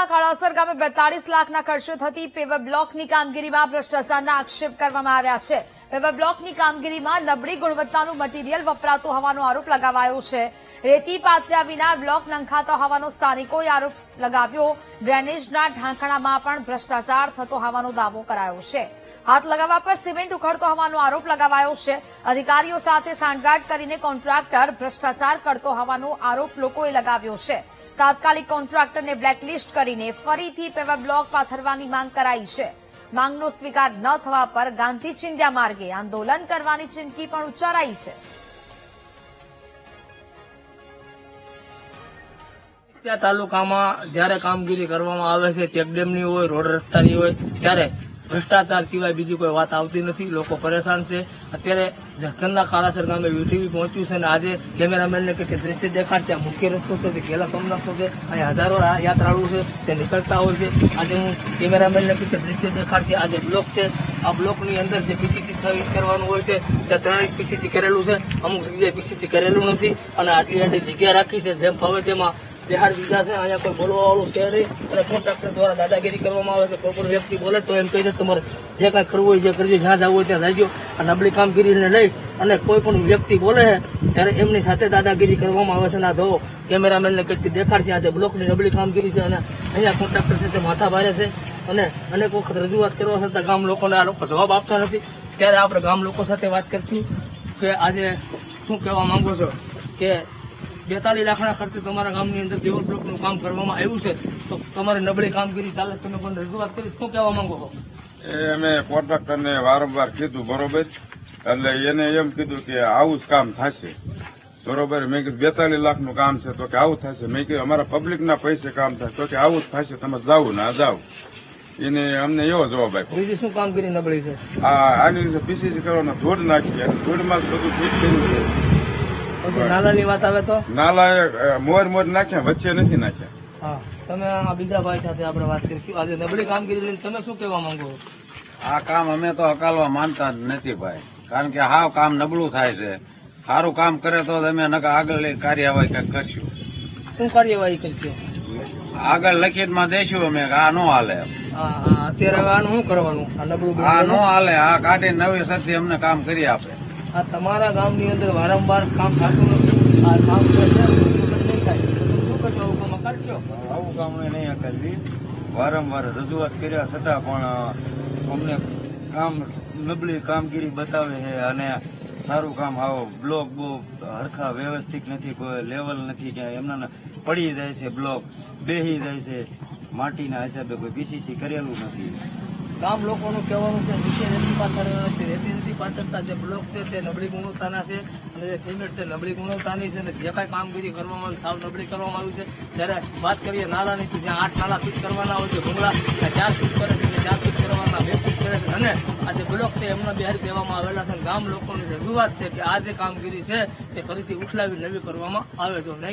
તાલુકાના કાળાસર ગામે 42 લાખના ખર્ચે થતી પેવર બ્લોકની કામગીરીમાં ભ્રષ્ટાચારના આક્ષેપ કરવામાં આવ્યા છે। પેવર બ્લોકની કામગીરીમાં નબળી ગુણવત્તાનું મટીરીયલ વપરાતું હોવાનો આરોપ લગાવાયો છે। રેતી પાથર્યા વિના બ્લોક નંખાતો હોવાનો સ્થાનિકોએ આરોપ લગાવ્યો। ડ્રેનેજના ઢાંકણામાં પણ ભ્રષ્ટાચાર થતો હોવાનો દાવો કરાયો છે। હાથ લગાવવા પર સિમેન્ટ ઉખડતો હોવાનો આરોપ લગાવાયો છે। અધિકારીઓ સાથે સાંઠગાંઠ કરીને કોન્ટ્રાક્ટર ભ્રષ્ટાચાર કરતો હોવાનો આરોપ લોકોએ લગાવ્યો છે। તાત્કાલિક કોન્ટ્રાક્ટરને બ્લેકલિસ્ટ કરીને ફરીથી પેવર બ્લોક પાથરવાની માંગ કરાઈ છે। માંગનો સ્વીકાર ન થવા પર ગાંધી ચિંધ્યા માર્ગે આંદોલન કરવાની ચીમકી પણ ઉચ્ચારાઈ છે। તાલુકામાં જ્યારે કામગીરી કરવામાં આવે છે, ચેકડેમની હોય, રોડ રસ્તાની હોય, ત્યારે ભ્રષ્ટાચાર સિવાય બીજી કોઈ વાત આવતી નથી। લોકો પરેશાન છે। અત્યારે ઝખનના કાળાસર ગામે યુટીવી પહોંચ્યું છે અને આજે કેમેરામેનને કે દ્રશ્ય દેખાડશે। આ મુખ્ય રસ્તો છે, તે ગેલા સોમનાથ છે, અહીં હજારો યાત્રાળુ છે, તે નીકળતા હોય છે। આજે હું કેમેરામેનને કે દ્રશ્ય દેખાડશે। આજે બ્લોક છે, આ બ્લોકની અંદર જે પીસીસી સર્વિસ કરવાનું હોય છે, ત્યાં 3 પીસીસી કરેલું છે, અમુક જગ્યાએ પીસીસી કરેલું નથી અને આટલી જગ્યા રાખી છે જેમ ફાવે તેમાં બિહાર દીધા છે। અહીંયા કોઈ બોલવા વાળું છે નહીં અને કોન્ટ્રાક્ટર દ્વારા દાદાગીરી કરવામાં આવે છે। કોઈ પણ વ્યક્તિ બોલે તો એમ કહી દે તમારે જે કાંઈ કરવું હોય જે કરજો, જ્યાં જવું હોય ત્યાં જજો। આ નબળી કામગીરીને લઈ અને કોઈ પણ વ્યક્તિ બોલે છે ત્યારે એમની સાથે દાદાગીરી કરવામાં આવે છે। ના જો કેમેરામેનને કંઈક દેખાડશે આજે બ્લોકની નબળી કામગીરી છે અને અહીંયા કોન્ટ્રાક્ટર છે તે માથા ભારે છે અને અનેક વખત રજૂઆત કરવા છતાં ગામ લોકોને આ લોકો જવાબ આપતા નથી। ત્યારે આપણે ગામ લોકો સાથે વાત કરશું કે આજે શું કહેવા માંગો છો કે 42 લાખના ખર્ચે તમારા ગામની અંદર પેવર બ્લોકનું કામ કરવામાં આવ્યું છે, તો તમારી નબળી કામગીરી ચાલે, તમે પણ રજૂઆત કરી, શું કહેવા માંગો છો? એ અમે કોન્ટ્રાક્ટરને વારંવાર કીધું, બરોબર, એટલે એને એમ કીધું કે આવું જ કામ થશે, બરોબર। મેં કીધું 42 લાખનું કામ છે તો કે આવું થશે। મેં કીધું અમારા પબ્લિકના પૈસે કામ થાય તો કે આવું જ થશે, તમે જાવ ના જાવ। એને અમને એવો જવાબ આપ્યો। બીજી શું કામગીરી નબળી છે? આની રીતે પીસીસી કરવાનો ધૂળ નાખી, ધૂળમાં જ બધું ફિટ કર્યું છે। પછી નાલાની વાત આવે તો નાલા મોર નાખ્યા, વચ્ચે નથી નાખ્યા। હા, તમે આ બીજા ભાઈ સાથે આપણે વાત કરીશું। આજે નબળી કામગીરી લઈને તમે શું કહેવા માંગો છો? આ કામ અમે તો હકાલવા માનતા જ નથી ભાઈ, કારણ કે હાવ કામ નબળું થાય છે। સારું કામ કરે તો અમે આગળ કાર્યવાહી કંઈક કરશું। શું કાર્યવાહી કરશો? આગળ લખિતમાં દઈશું અમે કે આ નો હાલે। અત્યારે હવે આનું શું કરવાનું? આ નબળું આ નો હાલે, આ કાઢી નવી સરથી અમને કામ કરી આપે। આ તમારા ગામની અંદર વારંવાર કામ થતું નથી, આ કામ નહીં થાય તો શું કરશો? આવું કામ કરશો? આવું કામ અમે નહીં કરવી। વારંવાર રજૂઆત કર્યા છતાં પણ અમને કામ નબળી કામગીરી બતાવે છે અને સારું કામ આવો બ્લોક બહુ હરખા વ્યવસ્થિત નથી, કોઈ લેવલ નથી, ક્યાંય એમના પડી જાય છે, બ્લોક બેહી જાય છે, માટીના હિસાબે કોઈ પીસીસી કરેલું નથી। ગામ લોકોનું કહેવાનું છે નીચે રેતી પાથરેલા નથી, રેતી નથી પાથરતા, જે બ્લોક છે તે નબળી ગુણવત્તાના છે અને જે સિમેન્ટ છે નબળી ગુણવત્તાની છે અને જે કાંઈ કામગીરી કરવામાં આવી સાવ નબળી કરવામાં આવી છે। જ્યારે વાત કરીએ નાલાની, તો જ્યાં 8 નાલા ફિટ કરવાના હોય છે ભૂંગળા, ત્યાં 4 ફિટ કરે છે, 4 ફિટ કરવાના 2 ફિટ કરે છે અને આ જે બ્લોક છે એમના બિહારી દેવામાં આવેલા છે। ગામ લોકોની રજૂઆત છે કે આ જે કામગીરી છે તે ફરીથી ઉઠલાવી નવી કરવામાં આવે, જો નહીં